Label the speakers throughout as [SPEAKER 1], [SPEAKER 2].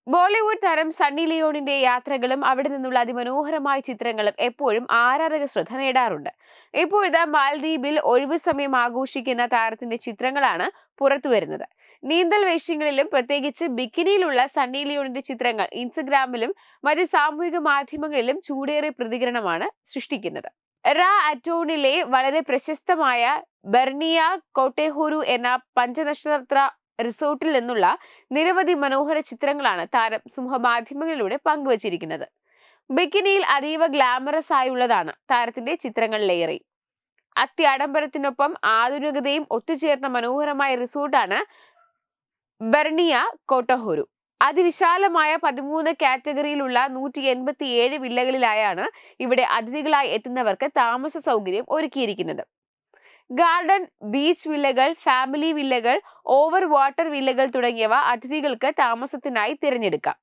[SPEAKER 1] ബോളിവുഡ് താരം സണ്ണി ലിയോണിന്റെ യാത്രകളും അവിടെ നിന്നുള്ള അതിമനോഹരമായ ചിത്രങ്ങളും എപ്പോഴും ആരാധക ശ്രദ്ധ നേടാറുണ്ട്. ഇപ്പോഴത്തെ മാൽദ്വീപിൽ ഒഴിവു സമയം ആഘോഷിക്കുന്ന താരത്തിന്റെ ചിത്രങ്ങളാണ് പുറത്തുവരുന്നത്. നീന്തൽ വേഷങ്ങളിലും പ്രത്യേകിച്ച് ബിക്കിനിയിലുള്ള സണ്ണി ലിയോണിന്റെ ചിത്രങ്ങൾ ഇൻസ്റ്റഗ്രാമിലും മറ്റ് സാമൂഹിക മാധ്യമങ്ങളിലും ചൂടേറിയ പ്രതികരണമാണ് സൃഷ്ടിക്കുന്നത്. റാ അറ്റോണിലെ വളരെ പ്രശസ്തമായ ബെർണിയ കോട്ടെഹോരു എന്ന പഞ്ചനക്ഷത്ര റിസോർട്ടിൽ നിന്നുള്ള നിരവധി മനോഹര ചിത്രങ്ങളാണ് താരം സമൂഹമാധ്യമങ്ങളിലൂടെ പങ്കുവച്ചിരിക്കുന്നത്. ബിക്കിനിയിൽ അതീവ ഗ്ലാമറസ് ആയുള്ളതാണ് താരത്തിന്റെ ചിത്രങ്ങളിലേറെ. അത്യാഡംബരത്തിനൊപ്പം ആധുനികതയും ഒത്തുചേർന്ന മനോഹരമായ റിസോർട്ടാണ് ബെർണിയ കോട്ടഹോരു. അതിവിശാലമായ 13 കാറ്റഗറിയിലുള്ള 187 വില്ലകളിലായാണ് ഇവിടെ അതിഥികളായി എത്തുന്നവർക്ക് താമസ സൗകര്യം ഒരുക്കിയിരിക്കുന്നത്. ഗാർഡൻ, ബീച്ച് വില്ലകൾ, ഫാമിലി വില്ലകൾ, ഓവർ വാട്ടർ വില്ലകൾ തുടങ്ങിയവ അതിഥികൾക്ക് താമസത്തിനായി തിരഞ്ഞെടുക്കാം.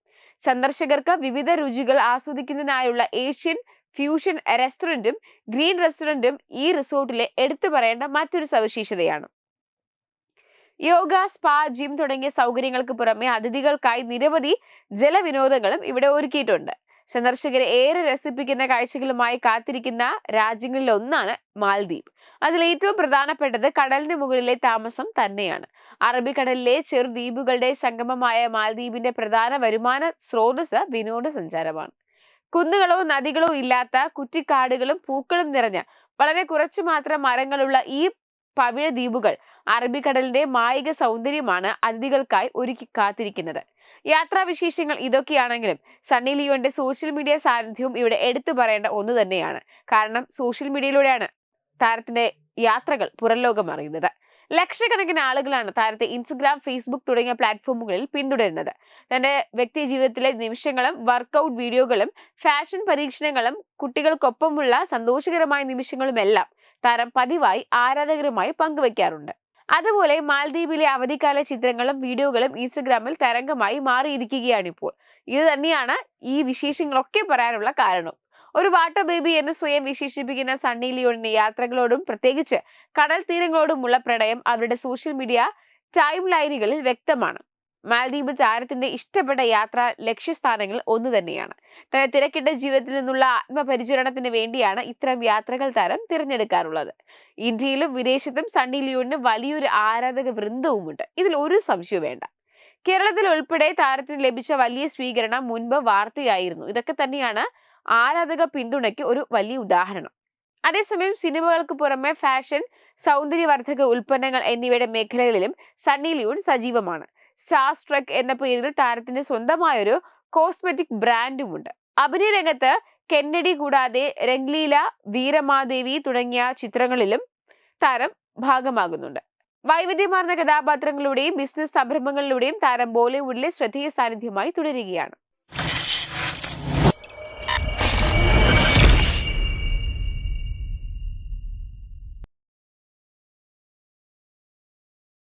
[SPEAKER 1] സന്ദർശകർക്ക് വിവിധ രുചികൾ ആസ്വദിക്കുന്നതിനായുള്ള ഏഷ്യൻ ഫ്യൂഷൻ റെസ്റ്റോറന്റും ഗ്രീൻ റെസ്റ്റോറന്റും ഈ റിസോർട്ടിലെ എടുത്തു പറയേണ്ട മറ്റൊരു സവിശേഷതയാണ്. യോഗ, സ്പാ, ജിം തുടങ്ങിയ സൗകര്യങ്ങൾക്ക് പുറമെ അതിഥികൾക്കായി നിരവധി ജലവിനോദങ്ങളും ഇവിടെ ഒരുക്കിയിട്ടുണ്ട്. സന്ദർശകരെ ഏറെ രസിപ്പിക്കുന്ന കാഴ്ചകളുമായി കാത്തിരിക്കുന്ന രാജ്യങ്ങളിൽ ഒന്നാണ് മാൽദ്വീപ്. അതിൽ ഏറ്റവും പ്രധാനപ്പെട്ടത് കടലിന് മുകളിലെ താമസം തന്നെയാണ്. അറബിക്കടലിലെ ചെറുദ്വീപുകളുടെ സംഗമമായ മാൽദ്വീപിന്റെ പ്രധാന വരുമാന സ്രോതസ് വിനോദസഞ്ചാരമാണ്. കുന്നുകളോ നദികളോ ഇല്ലാത്ത കുറ്റിക്കാടുകളും പൂക്കളും നിറഞ്ഞ വളരെ കുറച്ചു മാത്രം മരങ്ങളുള്ള ഈ പവിഴ ദ്വീപുകൾ അറബിക്കടലിന്റെ മായിക സൗന്ദര്യമാണ് അതിഥികൾക്കായി ഒരുക്കി കാത്തിരിക്കുന്നത്. യാത്രാവിശേഷങ്ങൾ ഇതൊക്കെയാണെങ്കിലും സണ്ണി ലിയോന്റെ സോഷ്യൽ മീഡിയ സാന്നിധ്യവും ഇവിടെ എടുത്തു പറയേണ്ട ഒന്ന് തന്നെയാണ്. കാരണം സോഷ്യൽ മീഡിയയിലൂടെയാണ് താരത്തിന്റെ യാത്രകൾ പുറം ലോകം അറിയുന്നത്. ലക്ഷക്കണക്കിന് ആളുകളാണ് താരത്തെ ഇൻസ്റ്റഗ്രാം, ഫേസ്ബുക്ക് തുടങ്ങിയ പ്ലാറ്റ്ഫോമുകളിൽ പിന്തുടരുന്നത്. തന്റെ വ്യക്തി ജീവിതത്തിലെ നിമിഷങ്ങളും വർക്കൗട്ട് വീഡിയോകളും ഫാഷൻ പരീക്ഷണങ്ങളും കുട്ടികൾക്കൊപ്പമുള്ള സന്തോഷകരമായ നിമിഷങ്ങളുമെല്ലാം താരം പതിവായി ആരാധകരുമായി പങ്കുവയ്ക്കാറുണ്ട്. അതുപോലെ മാൽദ്വീപിലെ അവധിക്കാല ചിത്രങ്ങളും വീഡിയോകളും ഇൻസ്റ്റഗ്രാമിൽ തരംഗമായി മാറിയിരിക്കുകയാണിപ്പോൾ. ഇത് തന്നെയാണ് ഈ വിശേഷങ്ങളൊക്കെ പറയാനുള്ള കാരണം. ഒരു വാട്ടർ ബേബി എന്ന് സ്വയം വിശേഷിപ്പിക്കുന്ന സണ്ണി ലിയോണിന്റെ യാത്രകളോടും പ്രത്യേകിച്ച് കടൽ തീരങ്ങളോടുമുള്ള പ്രണയം അവരുടെ സോഷ്യൽ മീഡിയ ടൈം ലൈനുകളിൽ വ്യക്തമാണ്. മാൽദ്വീപ് താരത്തിന്റെ ഇഷ്ടപ്പെട്ട യാത്രാ ലക്ഷ്യസ്ഥാനങ്ങൾ ഒന്ന് തന്നെയാണ്. തന്റെ തിരക്കിട്ട ജീവിതത്തിൽ നിന്നുള്ള ആത്മപരിചരണത്തിന് വേണ്ടിയാണ് ഇത്തരം യാത്രകൾ താരം തിരഞ്ഞെടുക്കാറുള്ളത്. ഇന്ത്യയിലും വിദേശത്തും സണ്ണി ലിയോണിന് വലിയൊരു ആരാധക വൃന്ദവുമുണ്ട്. ഇതിൽ ഒരു സംശയവും വേണ്ട. കേരളത്തിൽ ഉൾപ്പെടെ താരത്തിന് ലഭിച്ച വലിയ സ്വീകരണം മുൻപ് വാർത്തയായിരുന്നു. ഇതൊക്കെ തന്നെയാണ് ആരാധക പിന്തുണയ്ക്ക് ഒരു വലിയ ഉദാഹരണം. അതേസമയം സിനിമകൾക്ക് പുറമെ ഫാഷൻ, സൗന്ദര്യവർദ്ധക ഉൽപ്പന്നങ്ങൾ എന്നിവയുടെ മേഖലകളിലും സണ്ണി ലിയോൺ സജീവമാണ്. സ്റ്റാർ ട്രെക്ക് എന്ന പേരിൽ താരത്തിന് സ്വന്തമായൊരു കോസ്മെറ്റിക് ബ്രാൻഡുമുണ്ട്. അഭിനയ രംഗത്ത് കെന്നഡി കൂടാതെ രംഗ്ലീല, വീരമാദേവി തുടങ്ങിയ ചിത്രങ്ങളിലും താരം ഭാഗമാകുന്നുണ്ട്. വൈവിധ്യമാർന്ന കഥാപാത്രങ്ങളുടെയും ബിസിനസ് സംരംഭങ്ങളിലൂടെയും താരം ബോളിവുഡിലെ ശ്രദ്ധേയ സാന്നിധ്യമായി തുടരുകയാണ്.